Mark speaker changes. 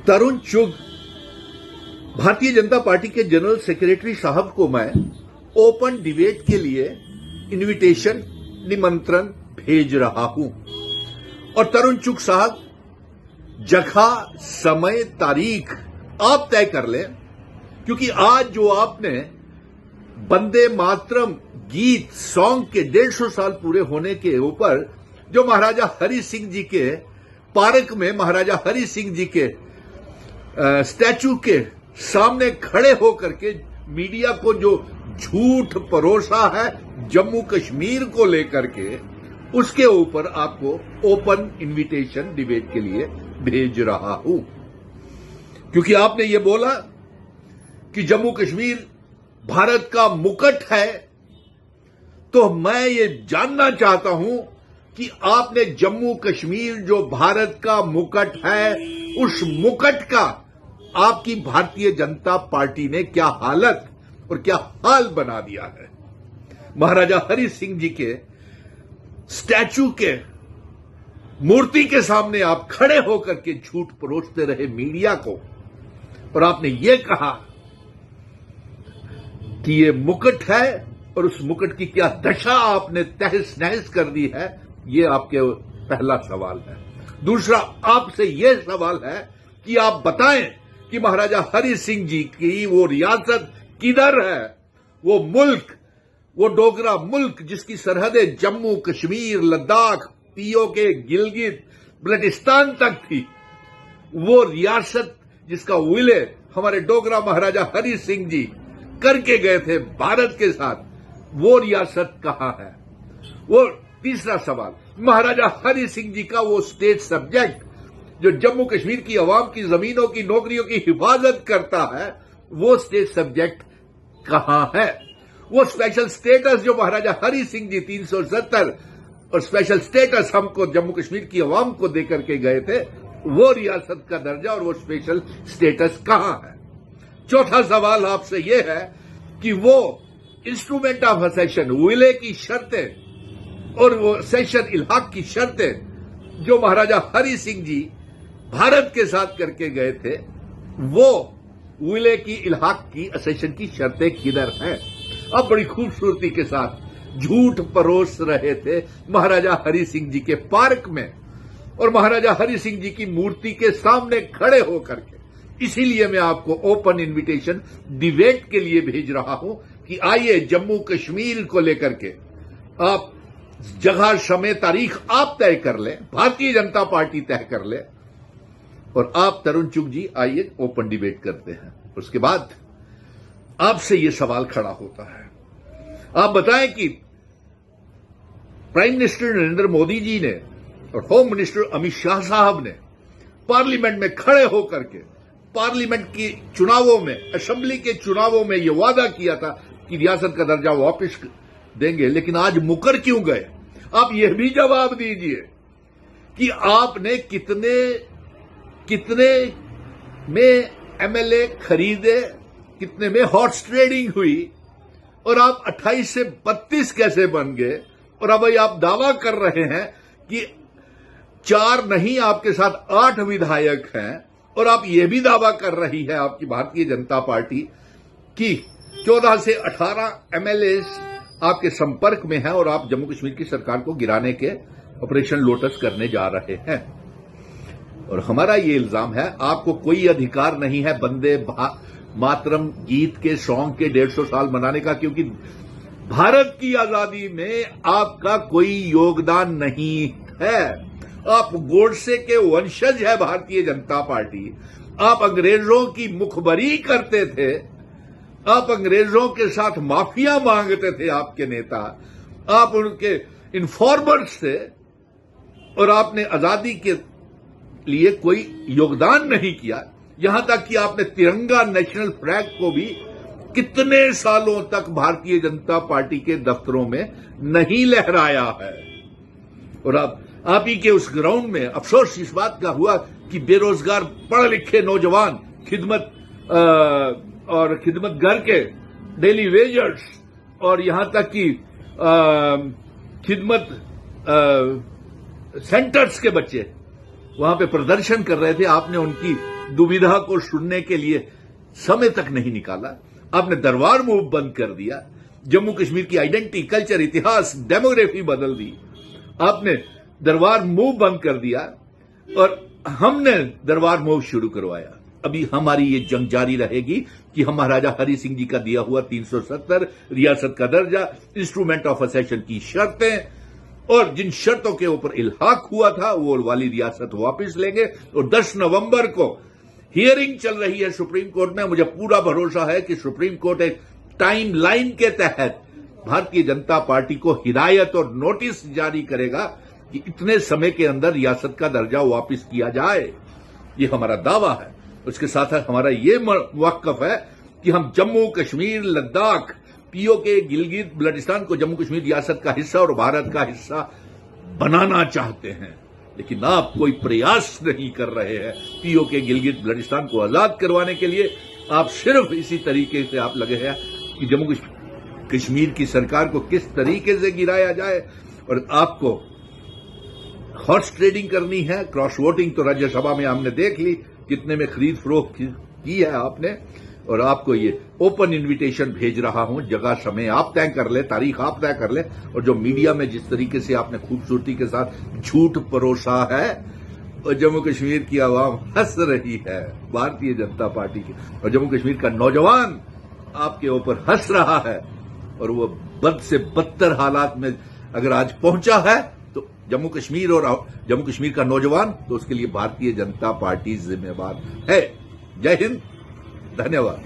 Speaker 1: तरुण चुग, Bharatiya Janata party के general secretary साहब को मैं ओपन डिबेट के लिए इनविटेशन, निमंत्रण भेज रहा हूं। और तरुण चुग साहब, जगह, समय, तारीख आप तय कर लें, क्योंकि आज जो आपने वंदे मातरम गीत सॉन्ग के 150 साल पूरे होने के ऊपर जो महाराजा हरि सिंह जी के पार्क में महाराजा हरि सिंह जी के स्टैचू के सामने खड़े होकर के मीडिया को जो झूठ परोसा है जम्मू कश्मीर को लेकर के, उसके ऊपर आपको ओपन इनविटेशन डिबेट के लिए भेज रहा हूं। क्योंकि आपने ये बोला कि जम्मू कश्मीर भारत का मुकुट है, तो मैं ये जानना चाहता हूं कि आपने जम्मू कश्मीर जो भारत का मुकुट है, उस मुकुट का आपकी भारतीय जनता पार्टी ने क्या हालत और क्या हाल बना दिया है। महाराजा हरि सिंह जी के स्टैचू के मूर्ति के सामने आप खड़े होकर के झूठ परोसते रहे मीडिया को, और आपने ये कहा कि ये मुकुट है और उस मुकुट की क्या दशा आपने तहस नहस कर दी है। ये आपके पहला सवाल है। दूसरा आपसे यह सवाल है कि आप बताएं कि महाराजा हरि सिंह जी की वो रियासत किधर है, वो मुल्क, वो डोगरा मुल्क जिसकी सरहदें जम्मू कश्मीर, लद्दाख, पीओके, गिलगित, बल्टिस्तान तक थी, वो रियासत जिसका विलय हमारे डोगरा महाराजा हरि सिंह जी करके गए थे भारत के साथ, वो रियासत कहां है। वो तीसरा सवाल, महाराजा हरि सिंह जी का वो स्टेट सब्जेक्ट जो जम्मू कश्मीर की आवाम की जमीनों की नौकरियों की हिफाजत करता है, वो स्टेट सब्जेक्ट कहां है। वो स्पेशल स्टेटस जो महाराजा हरि सिंह जी 370 और स्पेशल स्टेटस हमको जम्मू कश्मीर की आवाम को देकर के गए थे, वो रियासत का दर्जा और वो स्पेशल स्टेटस कहां है। चौथा सवाल आपसे यह है कि वो इंस्ट्रूमेंट ऑफ असेशन, विलय की शर्तें और वो सेशन इल्हाक की शर्तें जो महाराजा हरि सिंह जी भारत के साथ करके गए थे, वो विलय की इल्हाक की असेशन की शर्तें किधर हैं। अब बड़ी खूबसूरती के साथ झूठ परोस रहे थे महाराजा हरि सिंह जी के पार्क में और महाराजा हरि सिंह जी की मूर्ति के सामने खड़े होकर के। इसीलिए मैं आपको ओपन इनविटेशन डिबेट के लिए भेज रहा हूं कि आइए जम्मू कश्मीर को लेकर के आप जगह, समय, तारीख आप तय कर लें, भारतीय जनता पार्टी तय कर ले, और आप तरुण चुग जी आइए ओपन डिबेट करते हैं। उसके बाद आपसे यह सवाल खड़ा होता है, आप बताएं कि प्राइम मिनिस्टर नरेंद्र मोदी जी ने और होम मिनिस्टर अमित शाह साहब ने पार्लियामेंट में खड़े होकर के पार्लियामेंट के चुनावों में, असेंबली के चुनावों में यह वादा किया था कि रियासत का दर्जा वापस देंगे, लेकिन आज मुकर क्यों गए। आप यह भी जवाब दीजिए कि आपने कितने में एमएलए खरीदे, कितने में हॉर्स ट्रेडिंग हुई, और आप 28 से 32 कैसे बन गए। और अब आप दावा कर रहे हैं कि 4 नहीं, आपके साथ 8 विधायक हैं, और आप यह भी दावा कर रही है आपकी भारतीय जनता पार्टी कि 14 से 18 एमएलए आपके संपर्क में है और आप जम्मू कश्मीर की सरकार को गिराने के ऑपरेशन लोटस करने जा रहे हैं। और हमारा ये इल्जाम है, आपको कोई अधिकार नहीं है वंदे मातरम गीत के सॉन्ग के 150 साल मनाने का, क्योंकि भारत की आजादी में आपका कोई योगदान नहीं है। आप गोडसे के वंशज है भारतीय जनता पार्टी। आप अंग्रेजों की मुखबरी करते थे, आप अंग्रेजों के साथ माफिया मांगते थे आपके नेता, आप उनके इन्फॉर्मर्स थे, और आपने आजादी के लिए कोई योगदान नहीं किया। यहां तक कि आपने तिरंगा नेशनल फ्लैग को भी कितने सालों तक भारतीय जनता पार्टी के दफ्तरों में नहीं लहराया है। और आप ही के उस ग्राउंड में अफसोस इस बात का हुआ कि बेरोजगार पढ़े लिखे नौजवान खिदमत घर के डेली वेजर्स और यहां तक कि खिदमत सेंटर्स के बच्चे वहां पे प्रदर्शन कर रहे थे। आपने उनकी दुविधा को सुनने के लिए समय तक नहीं निकाला। आपने दरबार मूव बंद कर दिया, जम्मू कश्मीर की आइडेंटिटी, कल्चर, इतिहास, डेमोग्राफी बदल दी। आपने दरबार मूव बंद कर दिया और हमने दरबार मूव शुरू करवाया। अभी हमारी ये जंग जारी रहेगी कि हम महाराजा हरि सिंह जी का दिया हुआ 370 रियासत का दर्जा, इंस्ट्रूमेंट ऑफ असेशन की शर्तें और जिन शर्तों के ऊपर इल्हाक हुआ था वो वाली रियासत वापस लेंगे। और 10 नवंबर को हियरिंग चल रही है सुप्रीम कोर्ट में। मुझे पूरा भरोसा है कि सुप्रीम कोर्ट एक टाइम लाइन के तहत भारतीय जनता पार्टी को हिदायत और नोटिस जारी करेगा कि इतने समय के अंदर रियासत का दर्जा वापस किया जाए। ये हमारा दावा है। उसके साथ हमारा ये वक्फ है कि हम जम्मू कश्मीर, लद्दाख, पीओके, गिलगित बल्टिस्तान को जम्मू कश्मीर रियासत का हिस्सा और भारत का हिस्सा बनाना चाहते हैं, लेकिन आप कोई प्रयास नहीं कर रहे हैं पीओके, गिलगित बल्टिस्तान को आजाद करवाने के लिए। आप सिर्फ इसी तरीके से आप लगे हैं कि जम्मू कश्मीर की सरकार को किस तरीके से गिराया जाए। और आपको हॉर्स ट्रेडिंग करनी है, क्रॉस वोटिंग तो राज्यसभा में हमने देख ली कितने में खरीद फरोख्त की है आपने। और आपको ये ओपन इनविटेशन भेज रहा हूं, जगह समय आप तय कर ले, तारीख आप तय कर ले। और जो मीडिया में जिस तरीके से आपने खूबसूरती के साथ झूठ परोसा है और जम्मू कश्मीर की आवाम हंस रही है भारतीय जनता पार्टी की, और जम्मू कश्मीर का नौजवान आपके ऊपर हंस रहा है। और वो बद से बदतर हालात में अगर आज पहुंचा है तो जम्मू कश्मीर और जम्मू कश्मीर का नौजवान, तो उसके लिए भारतीय जनता पार्टी जिम्मेवार है। जय हिंद, धन्यवाद।